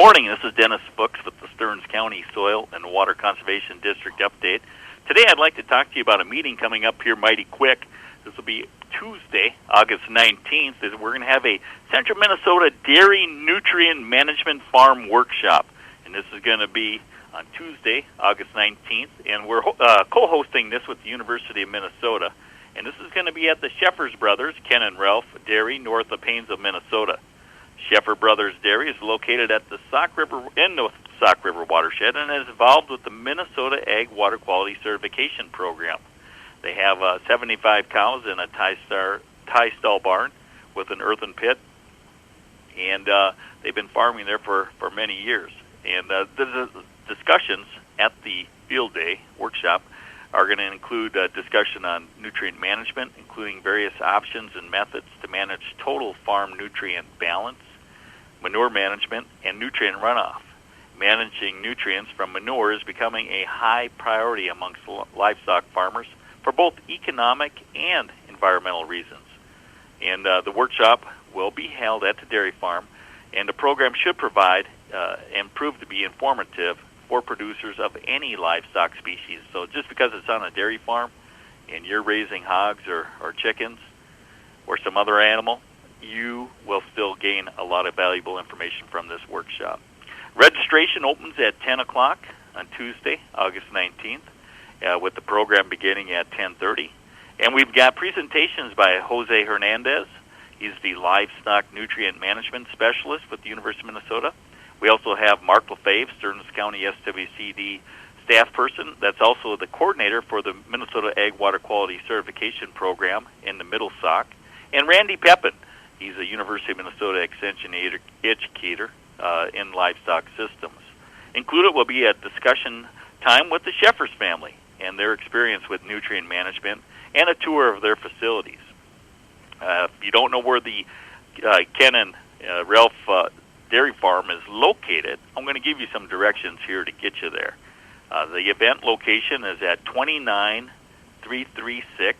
morning. This is Dennis Fuchs with the Stearns County Soil and Water Conservation District update. Today I'd like to talk to you about a meeting coming up here mighty quick. This will be Tuesday, August 19th. We're going to have a Central Minnesota Dairy Nutrient Management Farm Workshop. And this is going to be on Tuesday, August 19th. And we're co-hosting this with the University of Minnesota. And this is going to be at the Sheffers Brothers, Ken and Ralph Dairy, north of Painesville, Minnesota. Sheffer Brothers Dairy is located at the Sauk River watershed and is involved with the Minnesota Ag Water Quality Certification Program. They have 75 cows in a tie stall barn with an earthen pit, and they've been farming there for many years. And the discussions at the field day workshop are going to include discussion on nutrient management, including various options and methods to manage total farm nutrient balance, manure management, and nutrient runoff. Managing nutrients from manure is becoming a high priority amongst livestock farmers for both economic and environmental reasons. And the workshop will be held at the dairy farm, and the program should provide and prove to be informative for producers of any livestock species. So just because it's on a dairy farm and you're raising hogs or chickens or some other animal, you will still gain a lot of valuable information from this workshop. Registration opens at 10 o'clock on Tuesday, August 19th, with the program beginning at 10:30. And we've got presentations by Jose Hernandez. He's the Livestock Nutrient Management Specialist with the University of Minnesota. We also have Mark Lefebvre, Stearns County SWCD staff person. That's also the coordinator for the Minnesota Ag Water Quality Certification Program in the Middle Sauk. And Randy Pepin. He's a University of Minnesota Extension educator in livestock systems. Included will be a discussion time with the Sheffers family and their experience with nutrient management and a tour of their facilities. If you don't know where the Ken and Ralph Dairy Farm is located, I'm going to give you some directions here to get you there. The event location is at 29336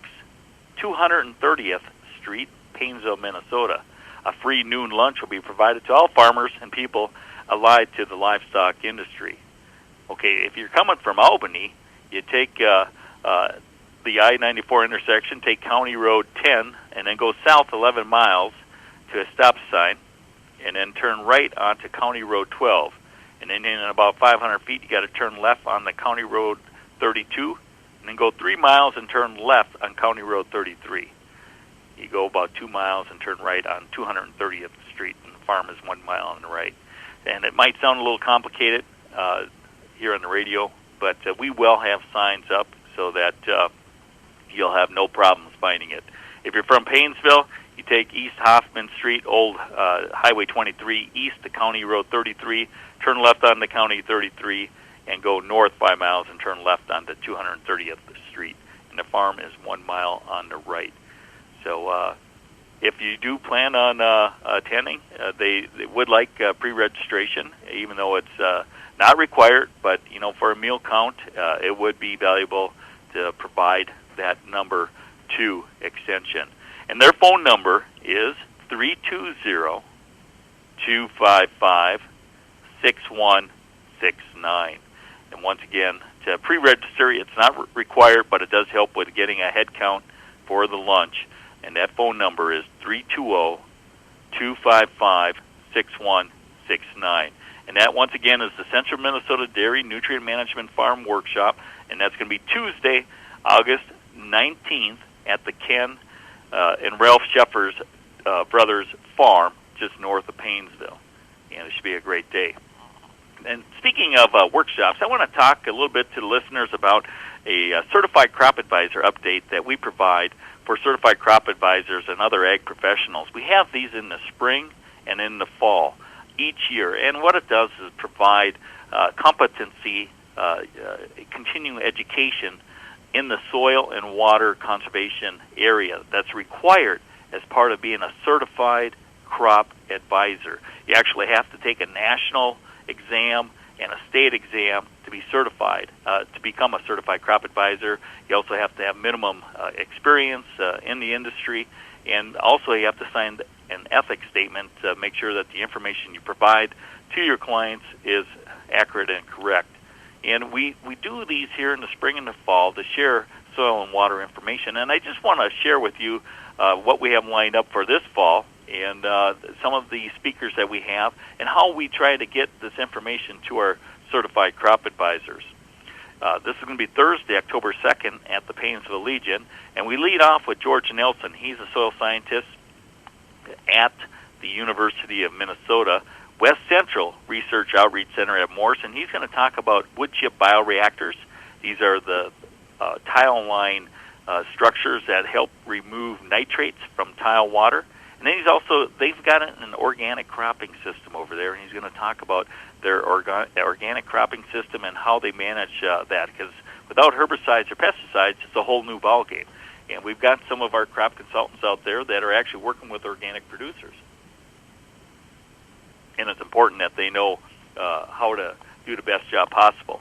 230th Street, Painesville, Minnesota. A free noon lunch will be provided to all farmers and people allied to the livestock industry. Okay, if you're coming from Albany, you take the I-94 intersection, take County Road 10, and then go south 11 miles to a stop sign, and then turn right onto County Road 12. And then in about 500 feet, you got to turn left on the County Road 32, and then go 3 miles and turn left on County Road 33. You go about 2 miles and turn right on 230th Street, and the farm is 1 mile on the right. And it might sound a little complicated here on the radio, but we will have signs up so that you'll have no problems finding it. If you're from Painesville, you take East Hoffman Street, old Highway 23, east to County Road 33, turn left onto County 33, and go north 5 miles and turn left onto 230th Street. And the farm is 1 mile on the right. So if you do plan on attending, they would like pre-registration, even though it's not required. But, you know, for a meal count, it would be valuable to provide that number 2 extension. And their phone number is 320-255-6169. And once again, to pre-register, it's not required, but it does help with getting a head count for the lunch. And that phone number is 320-255-6169. And that, once again, is the Central Minnesota Dairy Nutrient Management Farm Workshop. And that's going to be Tuesday, August 19th at the Ken and Ralph Sheffers Brothers Farm, just north of Painesville. And it should be a great day. And speaking of workshops, I want to talk a little bit to the listeners about a Certified Crop Advisor update that we provide for certified crop advisors and other ag professionals. We have these in the spring and in the fall each year, and what it does is provide competency, continuing education in the soil and water conservation area that's required as part of being a certified crop advisor. You actually have to take a national exam and a state exam to be certified, to become a certified crop advisor. You also have to have minimum experience in the industry, and also you have to sign an ethics statement to make sure that the information you provide to your clients is accurate and correct. And we do these here in the spring and the fall to share soil and water information. And I just want to share with you what we have lined up for this fall and some of the speakers that we have and how we try to get this information to our certified crop advisors. This is going to be Thursday, October 2nd at the Paynesville Legion, and we lead off with George Nelson. He's a soil scientist at the University of Minnesota West Central Research Outreach Center at Morse, and he's going to talk about wood chip bioreactors. These are the tile line structures that help remove nitrates from tile water. And then they've got an organic cropping system over there, and he's going to talk about their organic cropping system and how they manage that, because without herbicides or pesticides, it's a whole new ballgame. And we've got some of our crop consultants out there that are actually working with organic producers. And it's important that they know how to do the best job possible.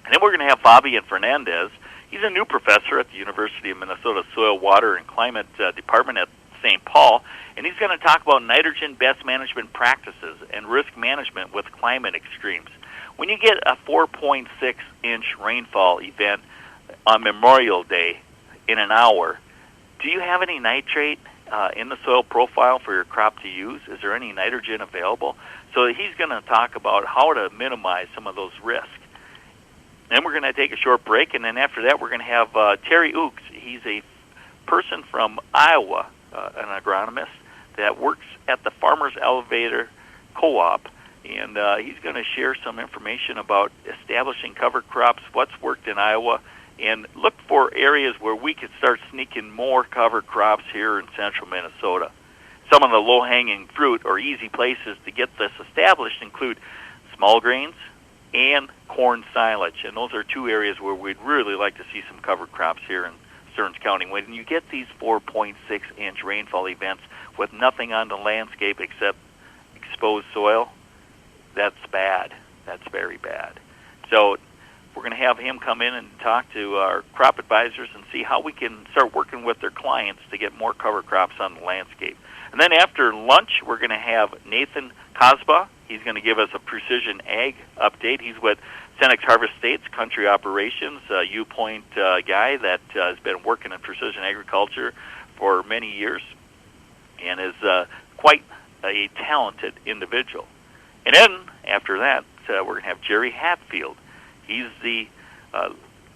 And then we're going to have Fabian Fernandez. He's a new professor at the University of Minnesota Soil, Water, and Climate Department at St. Paul, and he's going to talk about nitrogen best management practices and risk management with climate extremes. When you get a 4.6-inch rainfall event on Memorial Day in an hour, do you have any nitrate in the soil profile for your crop to use? Is there any nitrogen available? So he's going to talk about how to minimize some of those risks. Then we're going to take a short break, and then after that we're going to have Terry Fuchs. He's a person from Iowa, an agronomist that works at the Farmers Elevator Co-op, and he's going to share some information about establishing cover crops, what's worked in Iowa, and look for areas where we could start sneaking more cover crops here in central Minnesota. Some of the low-hanging fruit or easy places to get this established include small grains and corn silage, and those are two areas where we'd really like to see some cover crops here in Stearns County. When you get these 4.6-inch rainfall events with nothing on the landscape except exposed soil, that's bad. That's very bad. So we're going to have him come in and talk to our crop advisors and see how we can start working with their clients to get more cover crops on the landscape. And then after lunch, we're going to have Nathan Cosba. He's going to give us a precision ag update. He's with Cenex Harvest States Country Operations, a U-Point guy that has been working in precision agriculture for many years and is quite a talented individual. And then after that, we're going to have Jerry Hatfield. He's the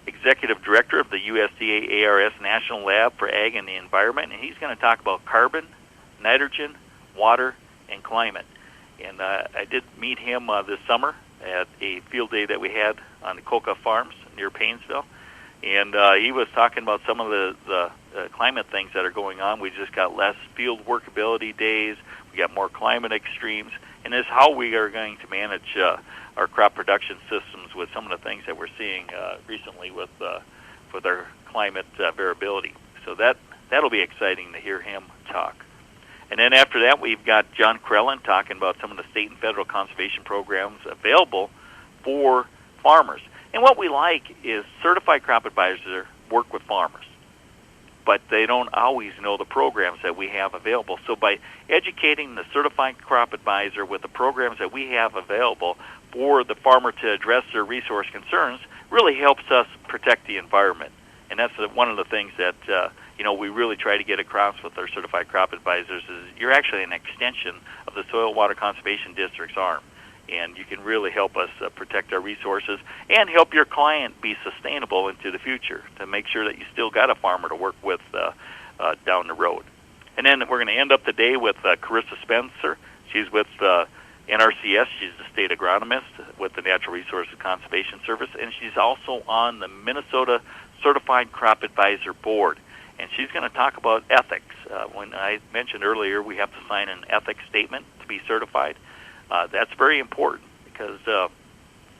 executive director of the USDA ARS National Lab for Ag and the Environment, and he's going to talk about carbon, nitrogen, water, and climate. And I did meet him this summer at a field day that we had on the Coca Farms near Paynesville. And he was talking about some of the climate things that are going on. We just got less field workability days. We got more climate extremes. And this is how we are going to manage our crop production systems with some of the things that we're seeing recently with our climate variability. So that'll be exciting to hear him talk. And then after that, we've got John Krellen talking about some of the state and federal conservation programs available for farmers. And what we like is certified crop advisors work with farmers, but they don't always know the programs that we have available. So by educating the certified crop advisor with the programs that we have available for the farmer to address their resource concerns really helps us protect the environment. And that's one of the things that we really try to get across with our certified crop advisors is you're actually an extension of the Soil Water Conservation District's arm, and you can really help us protect our resources and help your client be sustainable into the future to make sure that you still got a farmer to work with down the road. And then we're going to end up the day with Carissa Spencer. She's with NRCS. She's the state agronomist with the Natural Resources Conservation Service, and she's also on the Minnesota Certified Crop Advisor Board. And she's going to talk about ethics. When I mentioned earlier we have to sign an ethics statement to be certified, that's very important because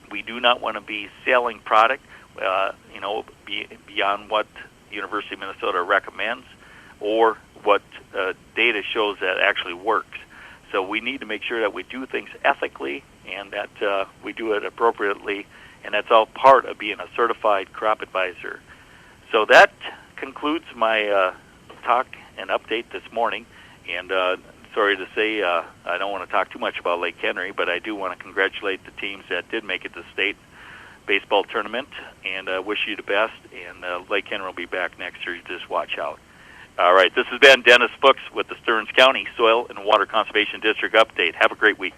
we do not want to be selling product, beyond what the University of Minnesota recommends or what data shows that actually works. So we need to make sure that we do things ethically and that we do it appropriately, and that's all part of being a certified crop advisor. So that concludes my talk and update this morning, and so sorry to say, I don't want to talk too much about Lake Henry, but I do want to congratulate the teams that did make it to the state baseball tournament, and wish you the best. And Lake Henry will be back next year. You just watch out. All right, this has been Dennis Fuchs with the Stearns County Soil and Water Conservation District Update. Have a great week.